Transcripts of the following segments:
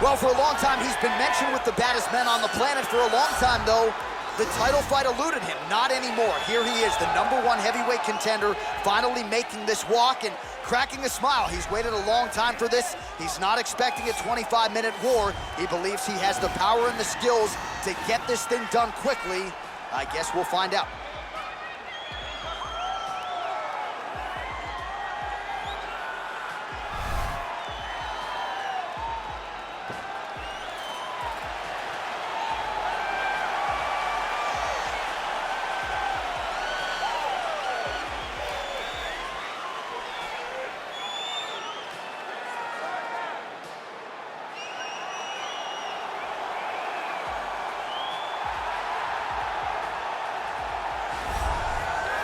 Well, for a long time, he's been mentioned with the baddest men on the planet. For a long time, though, the title fight eluded him. Not anymore. Here he is, the #1 heavyweight contender, finally making this walk and cracking a smile. He's waited a long time for this. He's not expecting a 25-minute war. He believes he has the power and the skills to get this thing done quickly. I guess we'll find out.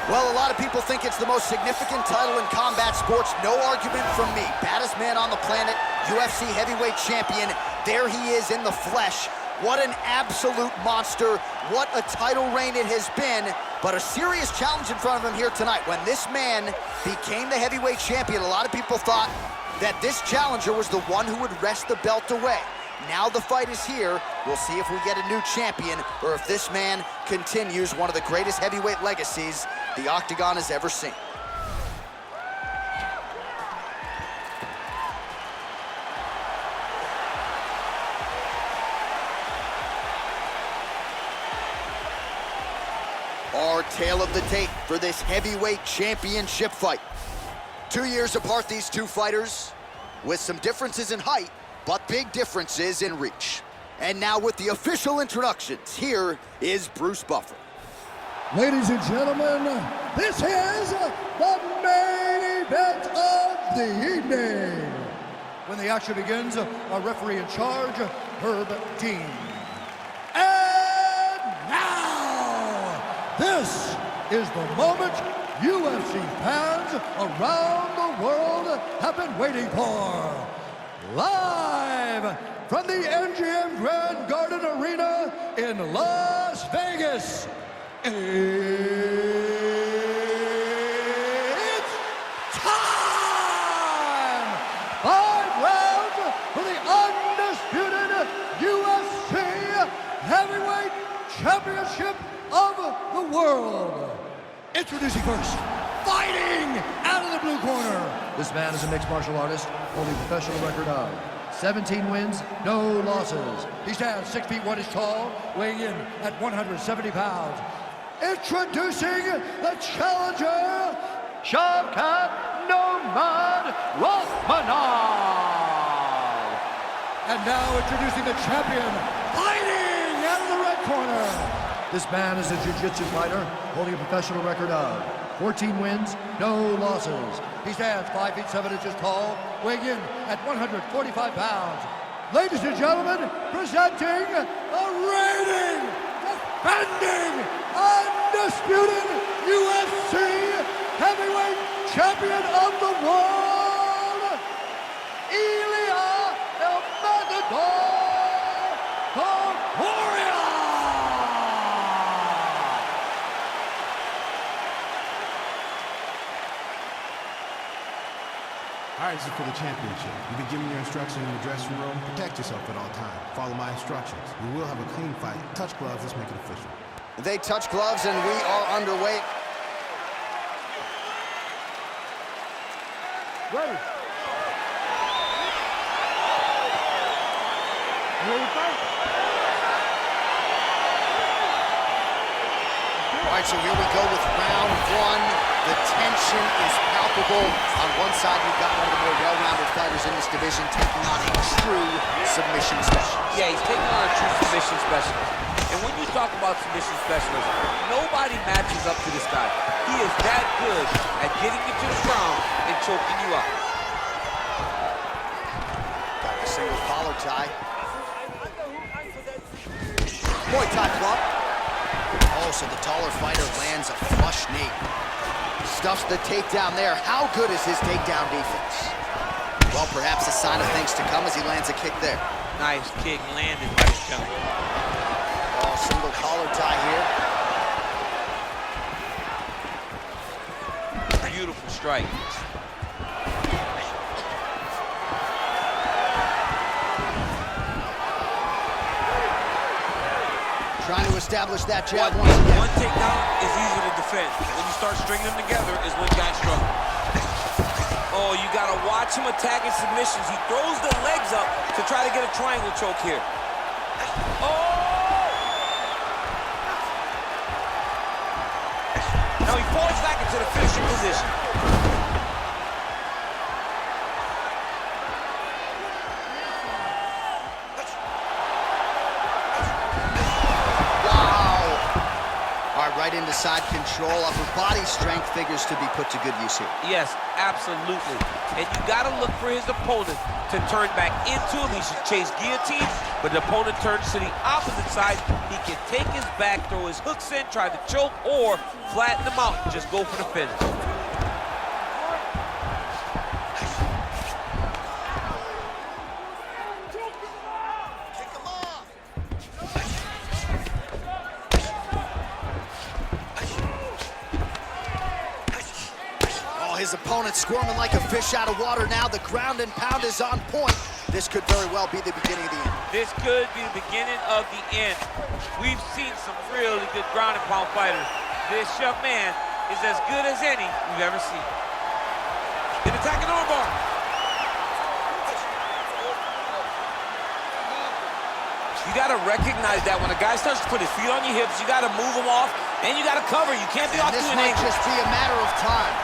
Well, a lot of people think it's the most significant title in combat sports. No argument from me. Baddest man on the planet, UFC heavyweight champion. There he is in the flesh. What an absolute monster. What a title reign it has been. But a serious challenge in front of him here tonight. When this man became the heavyweight champion, a lot of people thought that this challenger was the one who would wrest the belt away. Now the fight is here. We'll see if we get a new champion or if this man continues one of the greatest heavyweight legacies the Octagon has ever seen. Our tale of the tape for this heavyweight championship fight. 2 years apart, these two fighters, with some differences in height, but big differences in reach. And now with the official introductions, here is Bruce Buffer. Ladies and gentlemen, this is the main event of the evening. When the action begins, our referee in charge, Herb Dean. And now, this is the moment UFC fans around the world have been waiting for. Live from the MGM Grand Garden Arena in Las Vegas, it's time! 5 rounds for the undisputed UFC Heavyweight Championship of the world. Introducing first, fighting out of the blue corner. This man is a mixed martial artist, holding a professional record of 17 wins, no losses. He stands 6 feet 1 inch tall, weighing in at 170 pounds. Introducing the challenger, Shavkat Rakhmonov. And now introducing the champion, fighting out of the red corner. This man is a jiu-jitsu fighter, holding a professional record of 14 wins, no losses. He stands 5 feet 7 inches tall, weighing in at 145 pounds. Ladies and gentlemen, presenting the reigning, defending, undisputed UFC heavyweight champion of the world, Ilia Topuria. All right, this is for the championship. You've been given your instructions in the dressing room. Protect yourself at all times. Follow my instructions. We will have a clean fight. Touch gloves. Let's make it official. They touch gloves, and we are underway. Ready. Ready to fight? All right, so here we go with round one. The tension is palpable. On one side, you've got one of the more well-rounded fighters in this division taking on a true submission specialist. Yeah, he's taking on a true submission specialist. And when you talk about submission specialists, nobody matches up to this guy. He is that good at getting you to the ground and choking you out. Got a single collar tie. Muay Thai club. Oh, so the taller fighter lands a flush knee. Stuffs the takedown there. How good is his takedown defense? Well, perhaps a sign of things to come as he lands a kick there. Nice kick landed by the jump. Oh, single collar tie here. Beautiful strike. Trying to establish that jab One once again. takedown is easy to defend. When you start stringing them together is when guys struggle. Oh, you gotta watch him attacking submissions. He throws the legs up to try to get a triangle choke here. Oh! Now he falls back into the finishing position. Right into side control. Upper body strength figures to be put to good use here. Yes, absolutely. And you gotta look for his opponent to turn back into him. He should chase guillotine, but the opponent turns to the opposite side. He can take his back, throw his hooks in, try to choke, or flatten him out and just go for the finish. His opponent squirming like a fish out of water now. The ground and pound is on point. This could very well be the beginning of the end. This could be the beginning of the end. We've seen some really good ground and pound fighters. This young man is as good as any we've ever seen. An attacking armbar. You gotta recognize that when a guy starts to put his feet on your hips, you gotta move him off, and you gotta cover. You can't be off to an angle. This might just be a matter of time.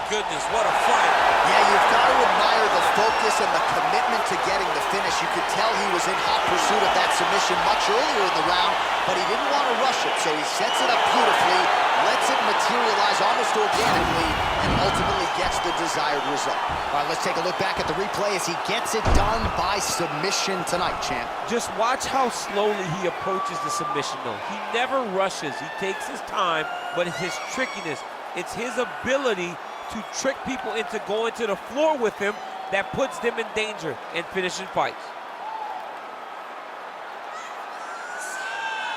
Goodness, what a fight. Yeah, you've got to admire the focus and the commitment to getting the finish. You could tell he was in hot pursuit of that submission much earlier in the round, but he didn't want to rush it, so he sets it up beautifully, lets it materialize almost organically, and ultimately gets the desired result. All right, let's take a look back at the replay as he gets it done by submission tonight, champ. Just watch how slowly he approaches the submission, though. He never rushes. He takes his time, but it's his trickiness. It's his ability to trick people into going to the floor with him that puts them in danger and finishing fights.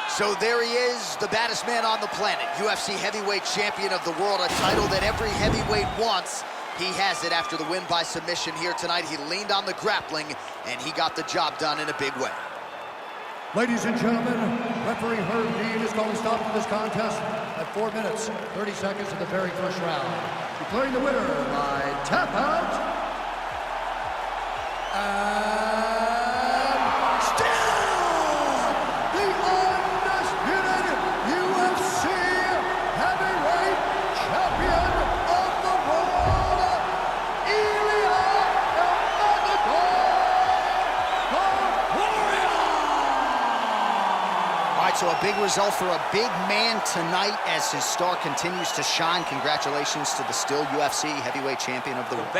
So there he is, the baddest man on the planet, UFC heavyweight champion of the world, a title that every heavyweight wants. He has it after the win by submission here tonight. He leaned on the grappling, and he got the job done in a big way. Ladies and gentlemen, referee Herb Dean is calling stop to this contest at 4 minutes, 30 seconds of the very first round. Declaring the winner by tap out. And still the undisputed UFC heavyweight champion of the world, Ilia Topuria. All right, so a big result for a big man tonight as his star continues to shine. Congratulations to the still UFC heavyweight champion of the world.